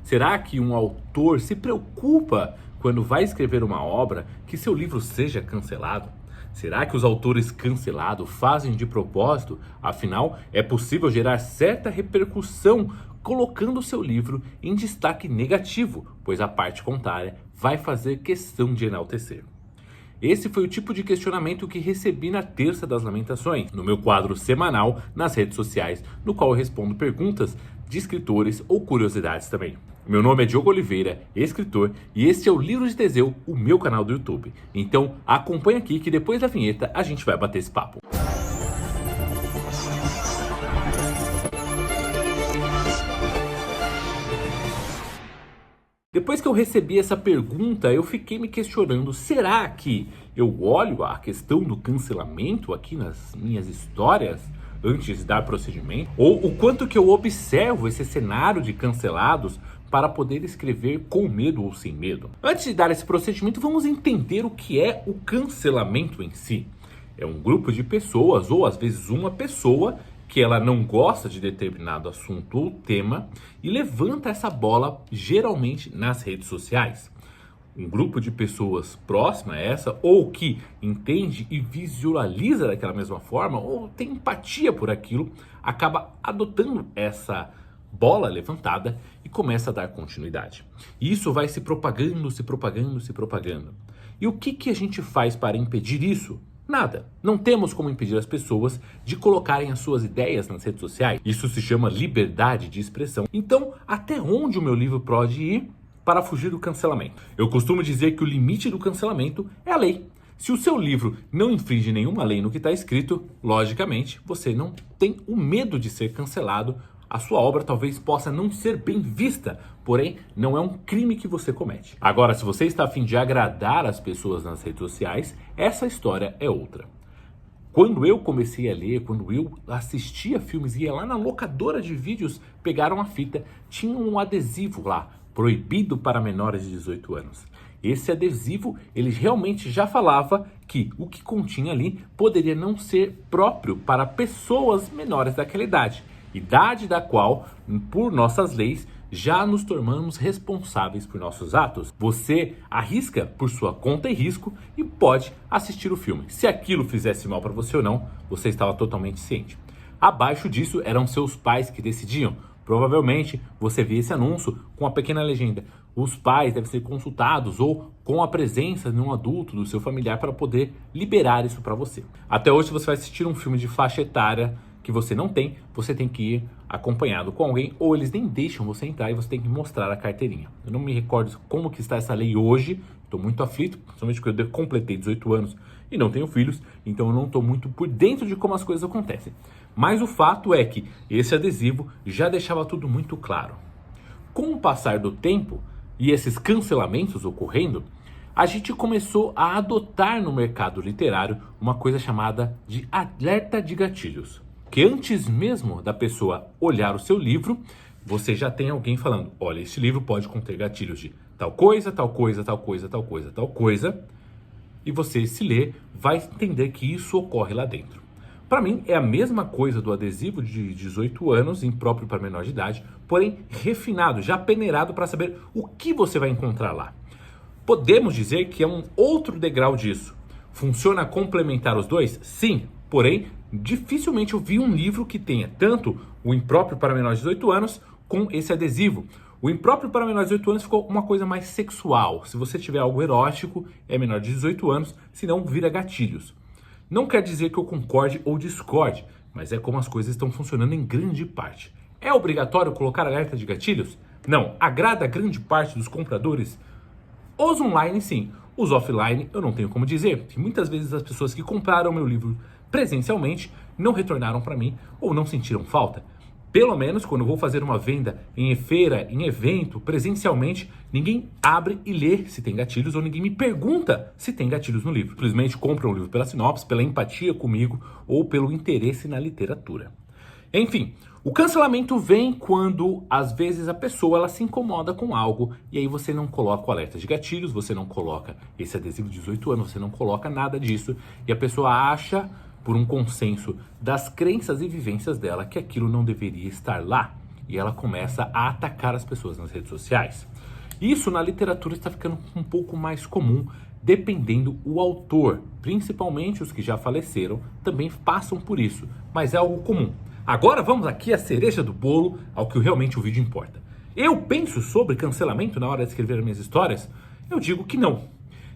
Será que um autor se preocupa quando vai escrever uma obra que seu livro seja cancelado? Será que os autores cancelados fazem de propósito? Afinal, é possível gerar certa repercussão colocando seu livro em destaque negativo, pois a parte contrária vai fazer questão de enaltecer. Esse foi o tipo de questionamento que recebi na Terça das Lamentações, no meu quadro semanal nas redes sociais, no qual eu respondo perguntas de escritores ou curiosidades também. Meu nome é Diogo Oliveira, escritor, e este é o Livro de Teseu, o meu canal do YouTube. Então acompanha aqui que depois da vinheta a gente vai bater esse papo. Depois que eu recebi essa pergunta, eu fiquei me questionando, será que eu olho a questão do cancelamento aqui nas minhas histórias antes de dar procedimento? Ou o quanto que eu observo esse cenário de cancelados para poder escrever com medo ou sem medo? Antes de dar esse procedimento, vamos entender o que é o cancelamento em si. É um grupo de pessoas, ou às vezes uma pessoa, que ela não gosta de determinado assunto ou tema e levanta essa bola geralmente nas redes sociais. Um grupo de pessoas próxima a essa, ou que entende e visualiza daquela mesma forma, ou tem empatia por aquilo, acaba adotando essa bola levantada e começa a dar continuidade. E isso vai se propagando, se propagando, se propagando. E o que a gente faz para impedir isso? Nada. Não temos como impedir as pessoas de colocarem as suas ideias nas redes sociais. Isso se chama liberdade de expressão. Então, até onde o meu livro pode ir para fugir do cancelamento? Eu costumo dizer que o limite do cancelamento é a lei. Se o seu livro não infringe nenhuma lei no que está escrito, logicamente, você não tem o medo de ser cancelado. A sua obra talvez possa não ser bem vista, porém não é um crime que você comete. Agora, se você está a fim de agradar as pessoas nas redes sociais, essa história é outra. Quando eu comecei a ler, quando eu assistia filmes, ia lá na locadora de vídeos, pegaram uma fita, tinha um adesivo lá, proibido para menores de 18 anos. Esse adesivo, ele realmente já falava que o que continha ali poderia não ser próprio para pessoas menores daquela idade da qual, por nossas leis, já nos tornamos responsáveis por nossos atos. Você arrisca por sua conta e risco e pode assistir o filme. Se aquilo fizesse mal para você ou não, você estava totalmente ciente. Abaixo disso eram seus pais que decidiam. Provavelmente você via esse anúncio com a pequena legenda: os pais devem ser consultados, ou com a presença de um adulto, do seu familiar, para poder liberar isso para você. Até hoje, você vai assistir um filme de faixa etária que você não tem, você tem que ir acompanhado com alguém, ou eles nem deixam você entrar e você tem que mostrar a carteirinha. Eu não me recordo como que está essa lei hoje, estou muito aflito, principalmente porque eu completei 18 anos e não tenho filhos, então eu não estou muito por dentro de como as coisas acontecem. Mas o fato é que esse adesivo já deixava tudo muito claro. Com o passar do tempo e esses cancelamentos ocorrendo, a gente começou a adotar no mercado literário uma coisa chamada de alerta de gatilhos. Que antes mesmo da pessoa olhar o seu livro, você já tem alguém falando: olha, esse livro pode conter gatilhos de tal coisa, tal coisa, tal coisa, tal coisa, tal coisa. E você, se ler, vai entender que isso ocorre lá dentro. Para mim, é a mesma coisa do adesivo de 18 anos, impróprio para menor de idade, porém refinado, já peneirado para saber o que você vai encontrar lá. Podemos dizer que é um outro degrau disso. Funciona complementar os dois? Sim, porém, dificilmente eu vi um livro que tenha tanto o impróprio para menores de 18 anos com esse adesivo. O impróprio para menores de 18 anos ficou uma coisa mais sexual. Se você tiver algo erótico, é menor de 18 anos, senão vira gatilhos. Não quer dizer que eu concorde ou discorde, mas é como as coisas estão funcionando em grande parte. É obrigatório colocar alerta de gatilhos? Não. Agrada a grande parte dos compradores? Os online, sim. Os offline, eu não tenho como dizer, que muitas vezes as pessoas que compraram meu livro presencialmente não retornaram para mim ou não sentiram falta. Pelo menos quando eu vou fazer uma venda em feira, em evento, presencialmente, ninguém abre e lê se tem gatilhos, ou ninguém me pergunta se tem gatilhos no livro. Simplesmente compram o livro pela sinopse, pela empatia comigo ou pelo interesse na literatura. Enfim, o cancelamento vem quando, às vezes, a pessoa ela se incomoda com algo e aí você não coloca o alerta de gatilhos, você não coloca esse adesivo de 18 anos, você não coloca nada disso e a pessoa acha, por um consenso das crenças e vivências dela, que aquilo não deveria estar lá. e ela começa a atacar as pessoas nas redes sociais. Isso na literatura está ficando um pouco mais comum, dependendo o autor. Principalmente os que já faleceram também passam por isso, mas é algo comum. Agora vamos aqui à cereja do bolo, ao que realmente o vídeo importa. Eu penso sobre cancelamento na hora de escrever minhas histórias? Eu digo que não.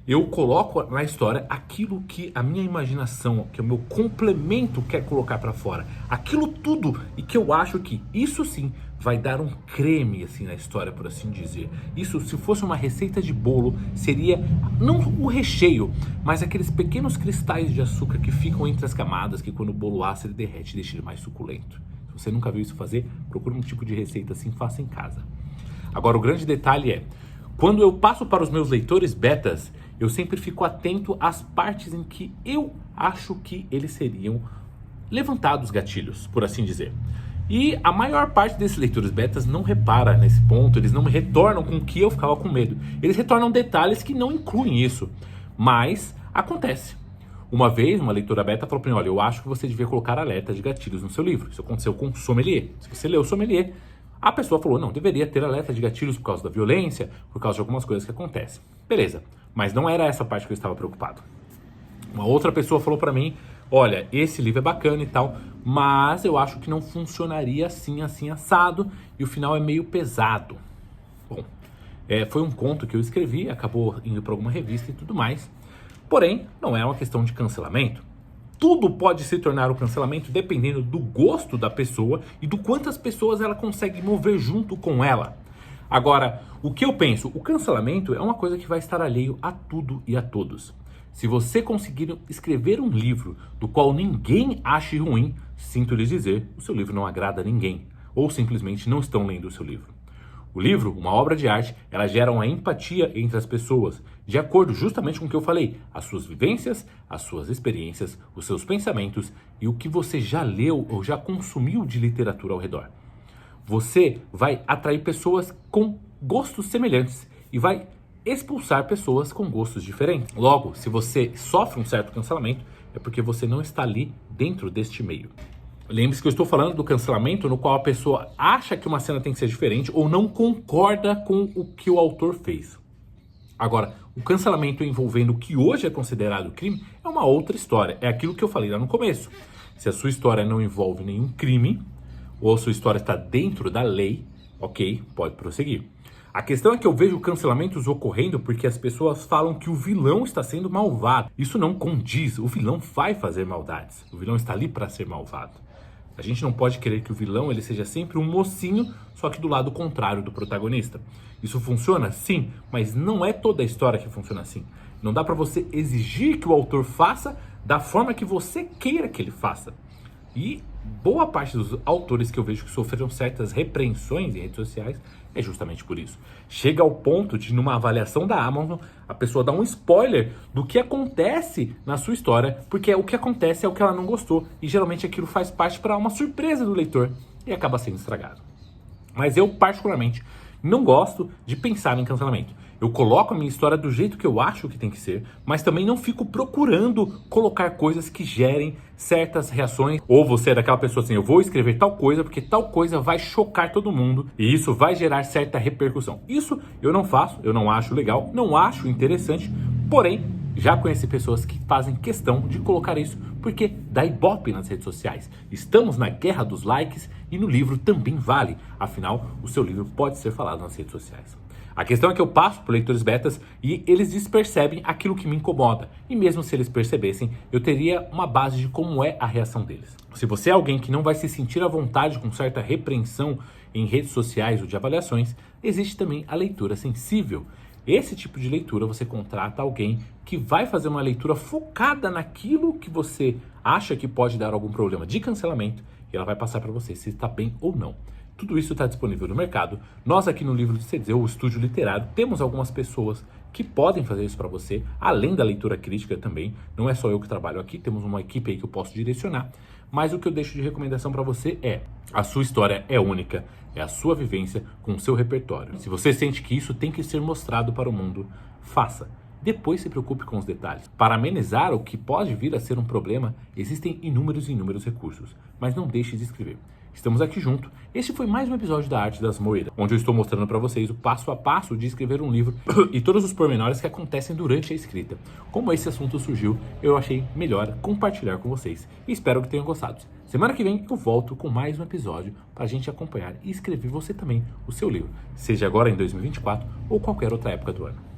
Eu coloco na história aquilo que a minha imaginação, que o meu complemento quer colocar para fora. Aquilo tudo, e que eu acho que isso sim vai dar um creme assim na história, por assim dizer. Isso, se fosse uma receita de bolo, seria não o recheio, mas aqueles pequenos cristais de açúcar que ficam entre as camadas, que quando o bolo assa ele derrete e deixa ele mais suculento. Se você nunca viu isso fazer, procure um tipo de receita assim, faça em casa. Agora o grande detalhe é, quando eu passo para os meus leitores betas, eu sempre fico atento às partes em que eu acho que eles seriam levantados gatilhos, por assim dizer. E a maior parte desses leitores betas não repara nesse ponto, eles não me retornam com o que eu ficava com medo. Eles retornam detalhes que não incluem isso, mas acontece. Uma vez, uma leitora beta falou para mim, olha, eu acho que você devia colocar alerta de gatilhos no seu livro. Isso aconteceu com Sommelier. Se você leu Sommelier, a pessoa falou, não, deveria ter alerta de gatilhos por causa da violência, por causa de algumas coisas que acontecem. Beleza, mas não era essa parte que eu estava preocupado. Uma outra pessoa falou para mim, olha, esse livro é bacana e tal, mas eu acho que não funcionaria assim, assim, assado, e o final é meio pesado. Bom, foi um conto que eu escrevi, acabou indo para alguma revista e tudo mais, porém, não é uma questão de cancelamento. Tudo pode se tornar um cancelamento dependendo do gosto da pessoa e do quantas pessoas ela consegue mover junto com ela. Agora, o que eu penso? O cancelamento é uma coisa que vai estar alheio a tudo e a todos. Se você conseguir escrever um livro do qual ninguém ache ruim, sinto lhes dizer, o seu livro não agrada a ninguém. Ou simplesmente não estão lendo o seu livro. O livro, uma obra de arte, ela gera uma empatia entre as pessoas, de acordo justamente com o que eu falei, as suas vivências, as suas experiências, os seus pensamentos e o que você já leu ou já consumiu de literatura ao redor. Você vai atrair pessoas com gostos semelhantes e vai expulsar pessoas com gostos diferentes. Logo, se você sofre um certo cancelamento, é porque você não está ali dentro deste meio. Lembre-se que eu estou falando do cancelamento no qual a pessoa acha que uma cena tem que ser diferente ou não concorda com o que o autor fez. Agora, o cancelamento envolvendo o que hoje é considerado crime é uma outra história. É aquilo que eu falei lá no começo. Se a sua história não envolve nenhum crime, ou a sua história está dentro da lei, ok, pode prosseguir. A questão é que eu vejo cancelamentos ocorrendo porque as pessoas falam que o vilão está sendo malvado. Isso não condiz, o vilão vai fazer maldades. O vilão está ali para ser malvado. A gente não pode querer que o vilão ele seja sempre um mocinho, só que do lado contrário do protagonista. Isso funciona? Sim, mas não é toda a história que funciona assim. Não dá para você exigir que o autor faça da forma que você queira que ele faça. E boa parte dos autores que eu vejo que sofreram certas repreensões em redes sociais é justamente por isso. Chega ao ponto de, numa avaliação da Amazon, a pessoa dá um spoiler do que acontece na sua história, porque o que acontece é o que ela não gostou, e geralmente aquilo faz parte para uma surpresa do leitor e acaba sendo estragado. Mas eu, particularmente, não gosto de pensar em cancelamento. Eu coloco a minha história do jeito que eu acho que tem que ser, mas também não fico procurando colocar coisas que gerem certas reações. Ou você é daquela pessoa assim, eu vou escrever tal coisa porque tal coisa vai chocar todo mundo e isso vai gerar certa repercussão. Isso eu não faço, eu não acho legal, não acho interessante, porém já conheci pessoas que fazem questão de colocar isso porque dá ibope nas redes sociais. Estamos na guerra dos likes e no livro também vale. Afinal, o seu livro pode ser falado nas redes sociais. A questão é que eu passo por leitores betas e eles despercebem aquilo que me incomoda. E mesmo se eles percebessem, eu teria uma base de como é a reação deles. Se você é alguém que não vai se sentir à vontade com certa repreensão em redes sociais ou de avaliações, existe também a leitura sensível. Esse tipo de leitura você contrata alguém que vai fazer uma leitura focada naquilo que você acha que pode dar algum problema de cancelamento e ela vai passar para você se está bem ou não. Tudo isso está disponível no mercado. Nós aqui no Livro de CZ, o Estúdio Literário, temos algumas pessoas que podem fazer isso para você, além da leitura crítica também. Não é só eu que trabalho aqui, temos uma equipe aí que eu posso direcionar. Mas o que eu deixo de recomendação para você é, a sua história é única, é a sua vivência com o seu repertório. Se você sente que isso tem que ser mostrado para o mundo, faça. Depois se preocupe com os detalhes. Para amenizar o que pode vir a ser um problema, existem inúmeros recursos, mas não deixe de escrever. estamos aqui junto. Esse foi mais um episódio da Arte das Moedas, onde eu estou mostrando para vocês o passo a passo de escrever um livro e todos os pormenores que acontecem durante a escrita. Como esse assunto surgiu, eu achei melhor compartilhar com vocês e espero que tenham gostado. Semana que vem eu volto com mais um episódio para a gente acompanhar e escrever você também o seu livro, seja agora em 2024 ou qualquer outra época do ano.